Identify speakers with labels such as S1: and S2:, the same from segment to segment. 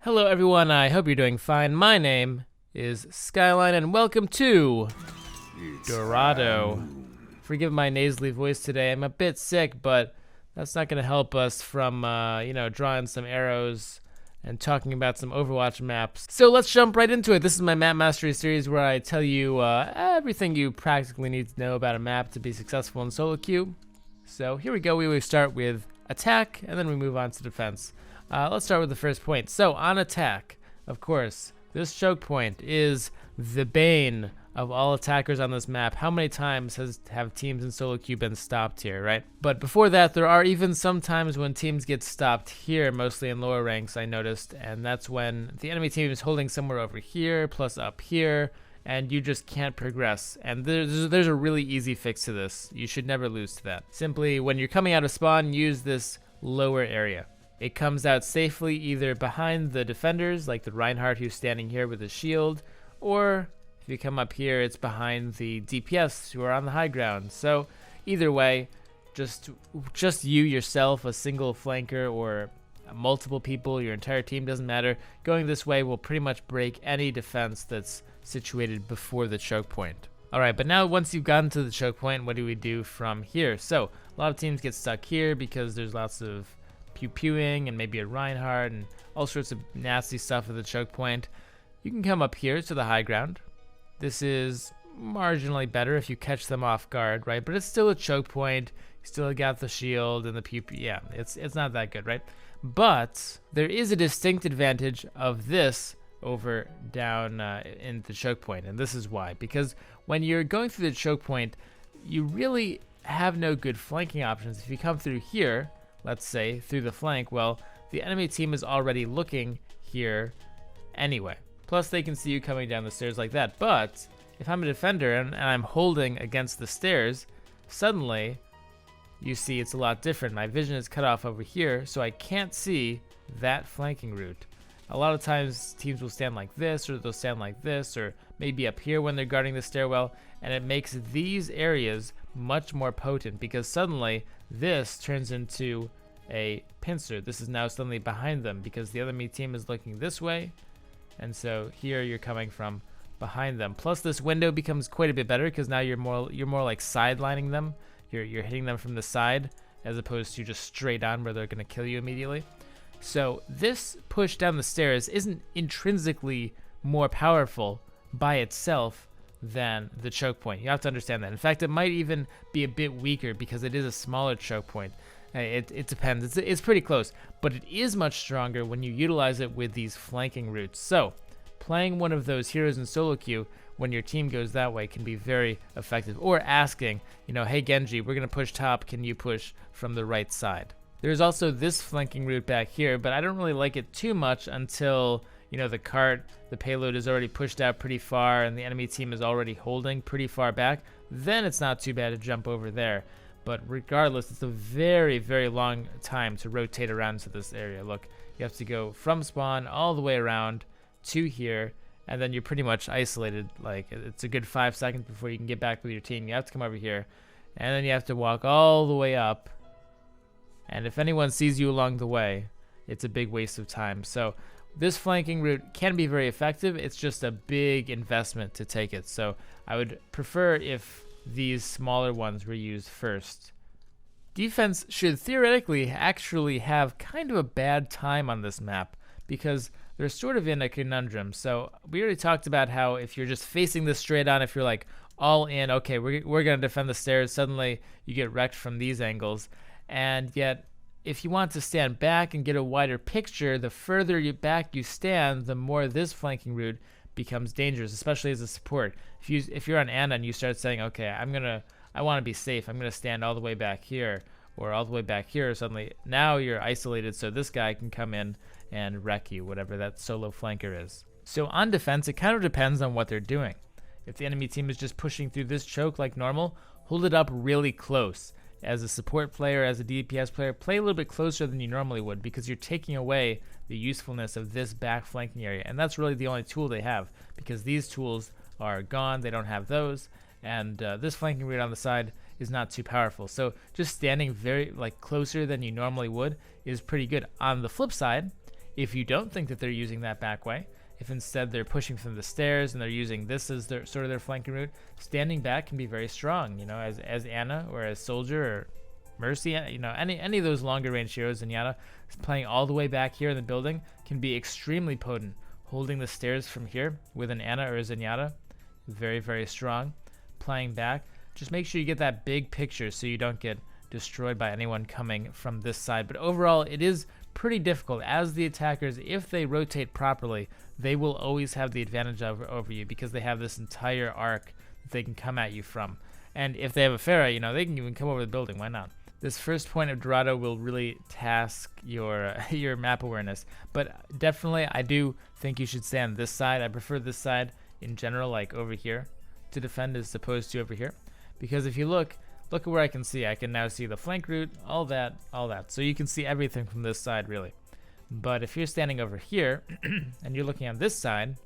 S1: Hello everyone, I hope you're doing fine. My name is Skyline and welcome to Dourado. Forgive my nasally voice today, I'm a bit sick, but that's not going to help us from, drawing some arrows and talking about some Overwatch maps. So let's jump right into it. This is my map mastery series where I tell you everything you practically need to know about a map to be successful in solo queue. So here we go, we always start with attack and then we move on to defense. Let's start with the first point. So on attack, of course, this choke point is the bane of all attackers on this map. How many times have teams in solo queue been stopped here, right? But before that, there are even some times when teams get stopped here, mostly in lower ranks, I noticed, and that's when the enemy team is holding somewhere over here, plus up here, and you just can't progress. And there's a really easy fix to this. You should never lose to that. Simply, when you're coming out of spawn, use this lower area. It comes out safely either behind the defenders, like the Reinhardt who's standing here with his shield, or if you come up here, it's behind the DPS who are on the high ground. So either way, just you yourself, a single flanker, or multiple people, your entire team, doesn't matter. Going this way will pretty much break any defense that's situated before the choke point. Alright, but now once you've gotten to the choke point, what do we do from here? So a lot of teams get stuck here because there's lots of pew-pewing and maybe a Reinhardt and all sorts of nasty stuff at the choke point. You can come up here to the high ground. This is marginally better if you catch them off guard, right? But it's still a choke point. You still got the shield and the pew. Yeah, it's not that good, right? But there is a distinct advantage of this over down in the choke point, and this is why. Because when you're going through the choke point, you really have no good flanking options. If you come through here, let's say, through the flank, well, the enemy team is already looking here anyway. Plus, they can see you coming down the stairs like that. But if I'm a defender and I'm holding against the stairs, suddenly you see it's a lot different. My vision is cut off over here, so I can't see that flanking route. A lot of times, teams will stand like this, or they'll stand like this, or maybe up here when they're guarding the stairwell, and it makes these areas much more potent because suddenly this turns into a pincer. This is now suddenly behind them because the enemy team is looking this way, and so here you're coming from behind them. Plus, this window becomes quite a bit better because now you're more like sidelining them. You're hitting them from the side as opposed to just straight on where they're going to kill you immediately. So this push down the stairs isn't intrinsically more powerful by itself than the choke point. You have to understand that. In fact, it might even be a bit weaker because it is a smaller choke point. It depends. It's pretty close, but it is much stronger when you utilize it with these flanking routes. So playing one of those heroes in solo queue when your team goes that way can be very effective. Or asking, hey Genji, we're going to push top. Can you push from the right side? There's also this flanking route back here, but I don't really like it too much until the payload is already pushed out pretty far and the enemy team is already holding pretty far back. Then it's not too bad to jump over there. But regardless, it's a very, very long time to rotate around to this area. Look, you have to go from spawn all the way around to here, and then you're pretty much isolated. Like, it's a good 5 seconds before you can get back with your team. You have to come over here, and then you have to walk all the way up. And if anyone sees you along the way, it's a big waste of time. So this flanking route can be very effective. It's just a big investment to take it. So I would prefer if these smaller ones were used first. Defense should theoretically actually have kind of a bad time on this map because they're sort of in a conundrum. So we already talked about how if you're just facing this straight on, if you're like all in, okay, we're going to defend the stairs, suddenly you get wrecked from these angles. And yet, if you want to stand back and get a wider picture, the further back you stand, the more this flanking route becomes dangerous, especially as a support. If you're on Ana and you start saying, okay, I want to be safe, I'm gonna stand all the way back here or all the way back here, suddenly now you're isolated, so this guy can come in and wreck you, whatever that solo flanker is. So on defense, it kind of depends on what they're doing. If the enemy team is just pushing through this choke like normal, hold it up really close. As a support player, as a DPS player, play a little bit closer than you normally would because you're taking away the usefulness of this back flanking area. And that's really the only tool they have because these tools are gone. They don't have those. And this flanking route on the side is not too powerful. So just standing very closer than you normally would is pretty good. On the flip side, If you don't think that they're using that back way, if instead they're pushing from the stairs and they're using this as their sort of their flanking route, standing back can be very strong. You know, as Anna or as Soldier or Mercy, you know, any of those longer range heroes, Zenyatta playing all the way back here in the building can be extremely potent. Holding the stairs from here with an Anna or a Zenyatta, very, very strong. Playing back, just make sure you get that big picture so you don't get destroyed by anyone coming from this side. But overall, it is pretty difficult as the attackers. If they rotate properly, they will always have the advantage over you because they have this entire arc that they can come at you from. And if they have a Pharah, you know, they can even come over the building. Why not? This first point of Dorado will really task your your map awareness. But definitely, I do think you should stay on this side. I prefer this side in general, like over here, to defend as opposed to over here. Because if you look at where I can see. I can now see the flank route, all that. So you can see everything from this side, really. But if you're standing over here and you're looking on this side,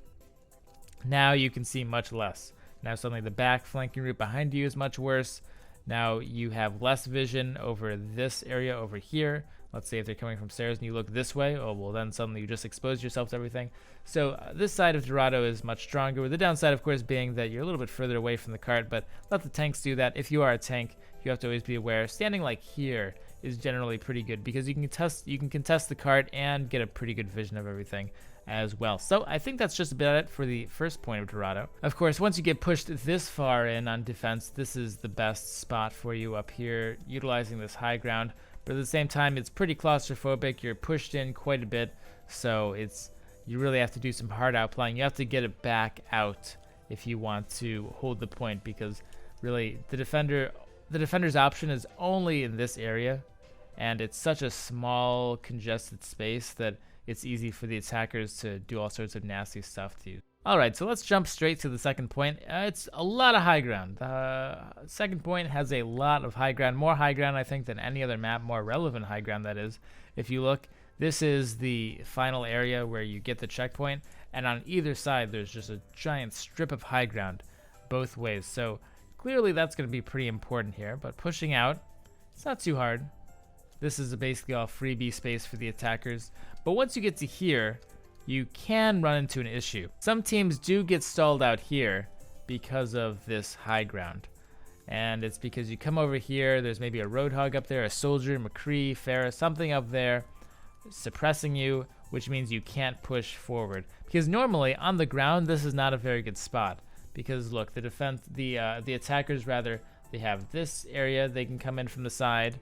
S1: now you can see much less. Now suddenly the back flanking route behind you is much worse. Now you have less vision over this area over here. Let's say if they're coming from stairs and you look this way, oh well, then suddenly you just expose yourself to everything. So this side of Dorado is much stronger, with the downside of course being that you're a little bit further away from the cart, but let the tanks do that. If you are a tank, you have to always be aware. Standing like here is generally pretty good because you can contest the cart and get a pretty good vision of everything as well. So I think that's just about it for the first point of Dorado. Of course, once you get pushed this far in on defense, this is the best spot for you up here, utilizing this high ground. But at the same time, it's pretty claustrophobic. You're pushed in quite a bit, so you really have to do some hard outplaying. You have to get it back out if you want to hold the point, because really the defender's option is only in this area, and it's such a small congested space that it's easy for the attackers to do all sorts of nasty stuff to you. Alright, so let's jump straight to the second point. It's a lot of high ground. Second point has a lot of high ground, more high ground I think than any other map, more relevant high ground that is. If you look, this is the final area where you get the checkpoint, and on either side there's just a giant strip of high ground both ways. So clearly that's going to be pretty important here, but pushing out, it's not too hard. This is basically all freebie space for the attackers. But once you get to here, you can run into an issue. Some teams do get stalled out here because of this high ground. And it's because you come over here, there's maybe a Roadhog up there, a Soldier, McCree, Pharah, something up there suppressing you, which means you can't push forward. Because normally on the ground, this is not a very good spot. Because look, the attackers rather, they have this area they can come in from the side.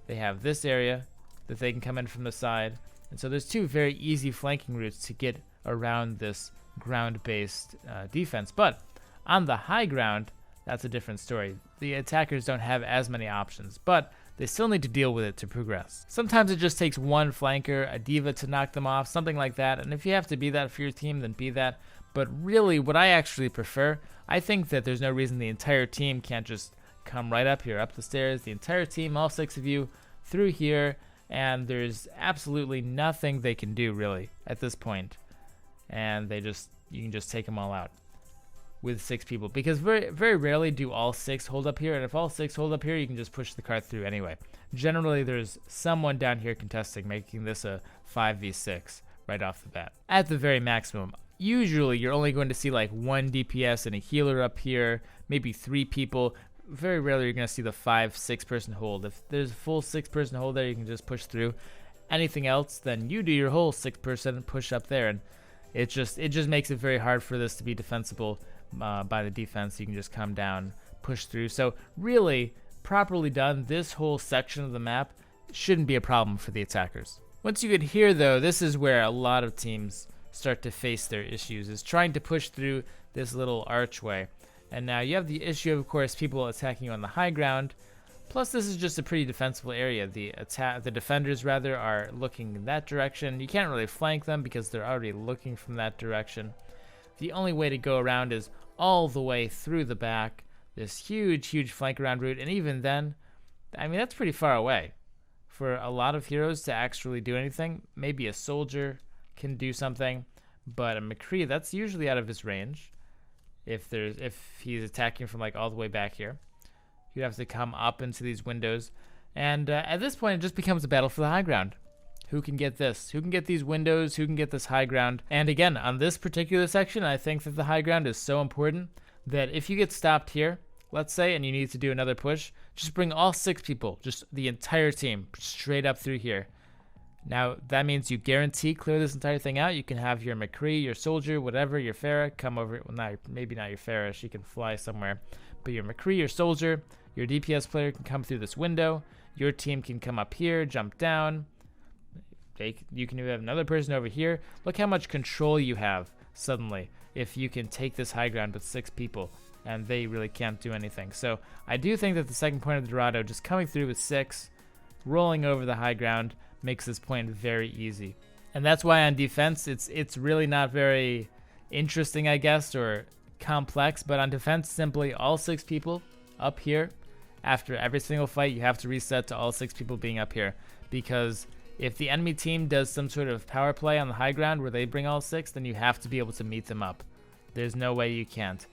S1: They have this area that they can come in from the side. And so there's two very easy flanking routes to get around this ground-based defense. But on the high ground, that's a different story. The attackers don't have as many options, but they still need to deal with it to progress. Sometimes it just takes one flanker, a diva to knock them off, something like that. And if you have to be that for your team, then be that. But really, what I actually prefer, I think that there's no reason the entire team can't just come right up here, up the stairs. The entire team, all 6 of you, through here. And there's absolutely nothing they can do really at this point, and you can just take them all out with 6 people, because very, very rarely do all 6 hold up here, and if all 6 hold up here, you can just push the cart through anyway. Generally, there's someone down here contesting, making this a 5v6 right off the bat. At the very maximum, usually you're only going to see like 1 DPS and a healer up here, maybe 3 people. Very rarely you're going to see the 5-6 person hold. If there's a full 6 person hold there, you can just push through. Anything else, then you do your whole 6 person push up there, and it just makes it very hard for this to be defensible by the defense. You can just come down, push through. So really, properly done, this whole section of the map shouldn't be a problem for the attackers. Once you get here though, this is where a lot of teams start to face their issues, is trying to push through this little archway. And now you have the issue, of course, people attacking you on the high ground. Plus, this is just a pretty defensible area. The defenders, rather, are looking in that direction. You can't really flank them because they're already looking from that direction. The only way to go around is all the way through the back. This huge, huge flank around route. And even then, I mean, that's pretty far away. For a lot of heroes to actually do anything, maybe a Soldier can do something. But a McCree, that's usually out of his range. If he's attacking from like all the way back here, you'd have to come up into these windows, and at this point it just becomes a battle for the high ground. Who can get this? Who can get these windows? Who can get this high ground? And again, on this particular section, I think that the high ground is so important that if you get stopped here, let's say, and you need to do another push, just bring all 6 people, just the entire team, straight up through here. Now, that means you guarantee clear this entire thing out. You can have your McCree, your Soldier, whatever, your Farah, come over. Well, maybe not your Farah. She can fly somewhere. But your McCree, your Soldier, your DPS player can come through this window. Your team can come up here, jump down. You can even have another person over here. Look how much control you have suddenly if you can take this high ground with 6 people. And they really can't do anything. So I do think that the second point of Dorado, just coming through with 6, rolling over the high ground, makes this point very easy. And that's why on defense, it's really not very interesting, I guess, or complex. But on defense, simply all 6 people up here. After every single fight, you have to reset to all 6 people being up here. Because if the enemy team does some sort of power play on the high ground where they bring all 6, then you have to be able to meet them up. There's no way you can't.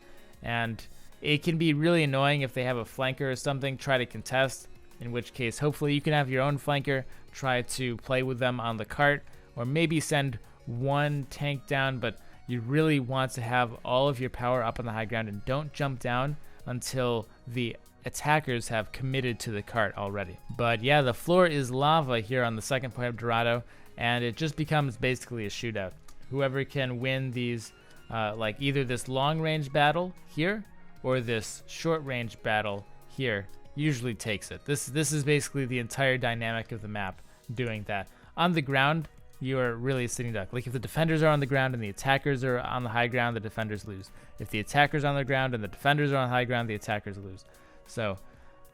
S1: And it can be really annoying if they have a flanker or something, try to contest, in which case hopefully you can have your own flanker, try to play with them on the cart, or maybe send one tank down, but you really want to have all of your power up on the high ground and don't jump down until the attackers have committed to the cart already. But yeah, the floor is lava here on the second point of Dorado, and it just becomes basically a shootout. Whoever can win these like either this long range battle here or this short range battle here usually takes it. This is basically the entire dynamic of the map doing that. On the ground, you are really sitting duck. Like if the defenders are on the ground and the attackers are on the high ground, the defenders lose. If the attackers are on the ground and the defenders are on the high ground, the attackers lose. So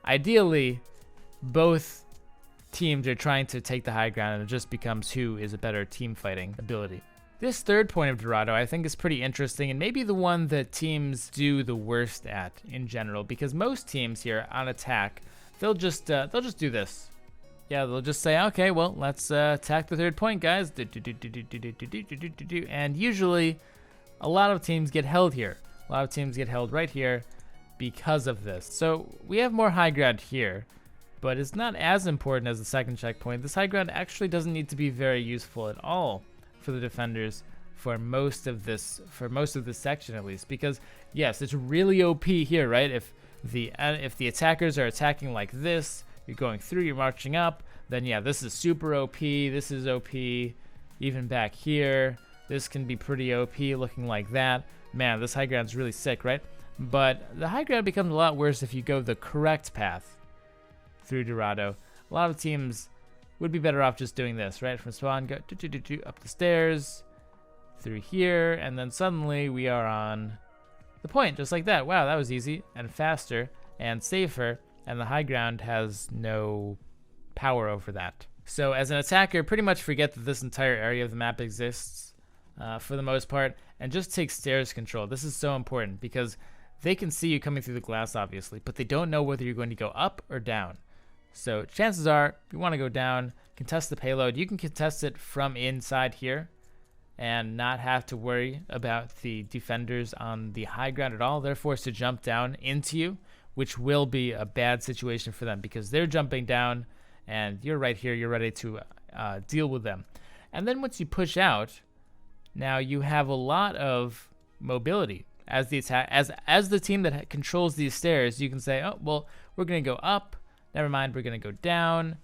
S1: ideally, both teams are trying to take the high ground, and it just becomes who is a better team fighting ability. This third point of Dorado I think is pretty interesting, and maybe the one that teams do the worst at in general, because most teams here on attack, they'll just do this. Yeah, they'll just say, okay, well, let's attack the third point, guys. And usually, a lot of teams get held here. A lot of teams get held right here because of this. So we have more high ground here, but it's not as important as the second checkpoint. This high ground actually doesn't need to be very useful at all for the defenders for most of this section at least, because yes, it's really OP here, right? If the attackers are attacking like this, you're going through, you're marching up, then yeah, this is super OP. This is OP. Even back here, this can be pretty OP looking like that. Man, this high ground's really sick, right? But the high ground becomes a lot worse if you go the correct path through Dorado. A lot of teams would be better off just doing this, right? From spawn, go up the stairs, through here, and then suddenly we are on the point, just like that. Wow, that was easy and faster and safer, and the high ground has no power over that. So as an attacker, pretty much forget that this entire area of the map exists for the most part, and just take stairs control. This is so important because they can see you coming through the glass, obviously, but they don't know whether you're going to go up or down. So chances are, if you want to go down, contest the payload. You can contest it from inside here and not have to worry about the defenders on the high ground at all. They're forced to jump down into you, which will be a bad situation for them because they're jumping down and you're right here. You're ready to deal with them. And then once you push out, now you have a lot of mobility. As the team that controls these stairs, you can say, oh, well, we're going to go up. Never mind, we're going to go down.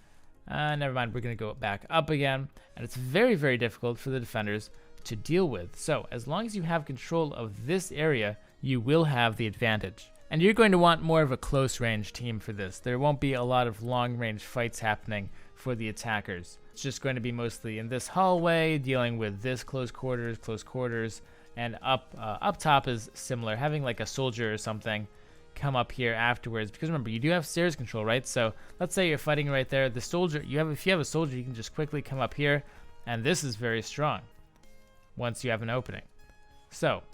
S1: Never mind, we're going to go back up again. And it's very, very difficult for the defenders to deal with. So as long as you have control of this area, you will have the advantage. And you're going to want more of a close range team for this. There won't be a lot of long range fights happening for the attackers. It's just going to be mostly in this hallway, dealing with this close quarters, and up top is similar, having like a soldier or something come up here afterwards, because remember, you do have stairs control, right? So let's say you're fighting right there, the soldier, if you have a soldier, you can just quickly come up here, and this is very strong once you have an opening. So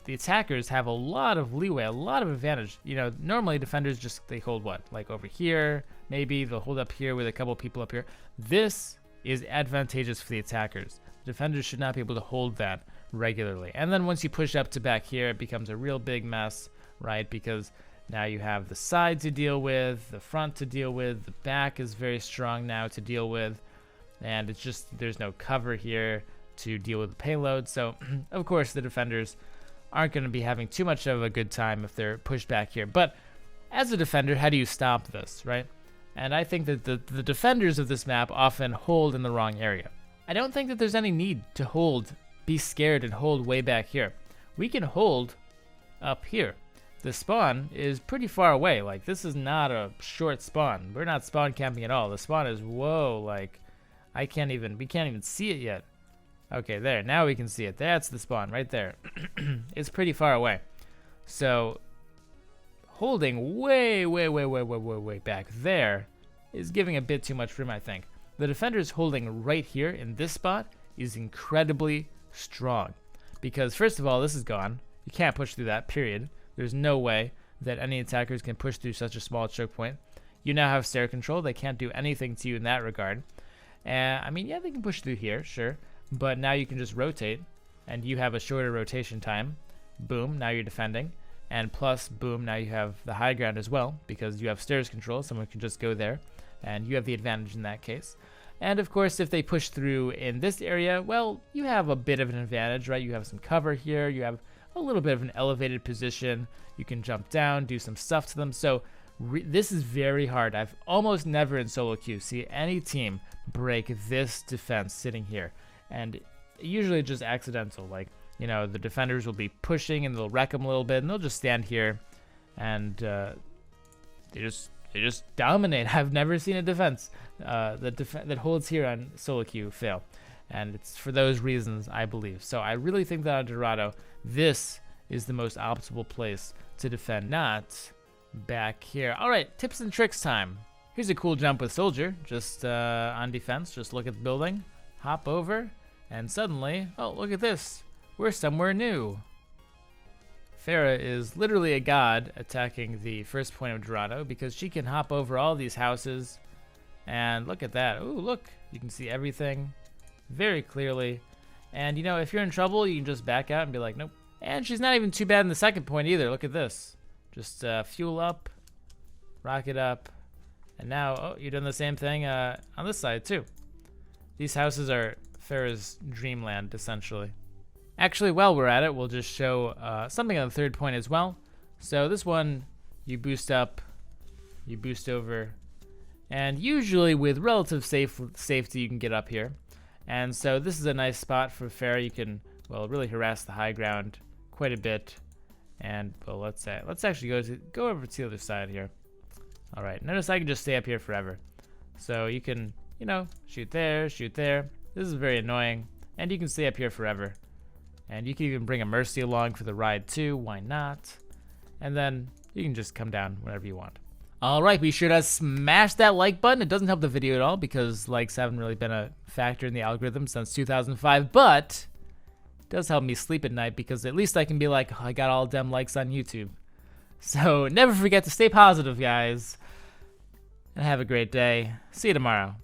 S1: the attackers have a lot of leeway, a lot of advantage. You know, normally defenders they hold what, like over here, maybe they'll hold up here with a couple people up here. This is advantageous for the attackers. The defenders should not be able to hold that regularly. And then once you push up to back here, it becomes a real big mess, right? Because now you have the side to deal with, the front to deal with, the back is very strong now to deal with. and it's just there's no cover here to deal with the payload. So of course the defenders aren't going to be having too much of a good time if they're pushed back here. But as a defender, how do you stop this, right? And I think that the defenders of this map often hold in the wrong area. I don't think that there's any need to hold, be scared and hold way back here. We can hold up here. The spawn is pretty far away. Like, this is not a short spawn. We're not spawn camping at all. The spawn is, whoa, like, we can't even see it yet. Okay, there, now we can see it. That's the spawn right there. It's pretty far away. So holding way back there is giving a bit too much room, I think. The defenders holding right here in this spot is incredibly strong. Because first of all, this is gone. You can't push through that, period. There's no way that any attackers can push through such a small choke point. You now have stair control. They can't do anything to you in that regard. I mean, yeah, they can push through here, sure. But now you can just rotate, and you have a shorter rotation time. Boom, now you're defending. And plus, boom, now you have the high ground as well, because you have stairs control. Someone can just go there, and you have the advantage in that case. And of course, if they push through in this area, well, you have a bit of an advantage, right? You have some cover here. You have a little bit of an elevated position. You can jump down, do some stuff to them. So this is very hard. I've almost never in solo queue see any team break this defense sitting here. And usually just accidental. Like, you know, the defenders will be pushing and they'll wreck them a little bit, and they'll just stand here and they just dominate. I've never seen a defense that holds here on solo queue fail. And it's for those reasons, I believe. So I really think that on Dourado, this is the most optimal place to defend, not back here. All right, tips and tricks time. Here's a cool jump with Soldier, just on defense. Just look at the building, hop over, and suddenly, oh, look at this. We're somewhere new. Farah is literally a god attacking the first point of Dourado because she can hop over all these houses. And look at that. Ooh, look. You can see everything very clearly. And, you know, if you're in trouble, you can just back out and be like, nope. And she's not even too bad in the second point either. Look at this. Just fuel up, rocket up. And now, oh, you're doing the same thing on this side too. These houses are Farah's dreamland, essentially. Actually, while we're at it, we'll just show something on the third point as well. So this one, you boost up, you boost over, and usually with relative safety, you can get up here. And so this is a nice spot for Farah. You can, well, really harass the high ground quite a bit. And, well, let's actually go over to the other side here. All right, notice I can just stay up here forever. So you can, you know, shoot there, shoot there. This is very annoying, and you can stay up here forever. And you can even bring a Mercy along for the ride too, why not? And then you can just come down whenever you want. All right, be sure to smash that like button. It doesn't help the video at all because likes haven't really been a factor in the algorithm since 2005, but it does help me sleep at night because at least I can be like, oh, I got all them likes on YouTube. So never forget to stay positive, guys, and have a great day. See you tomorrow.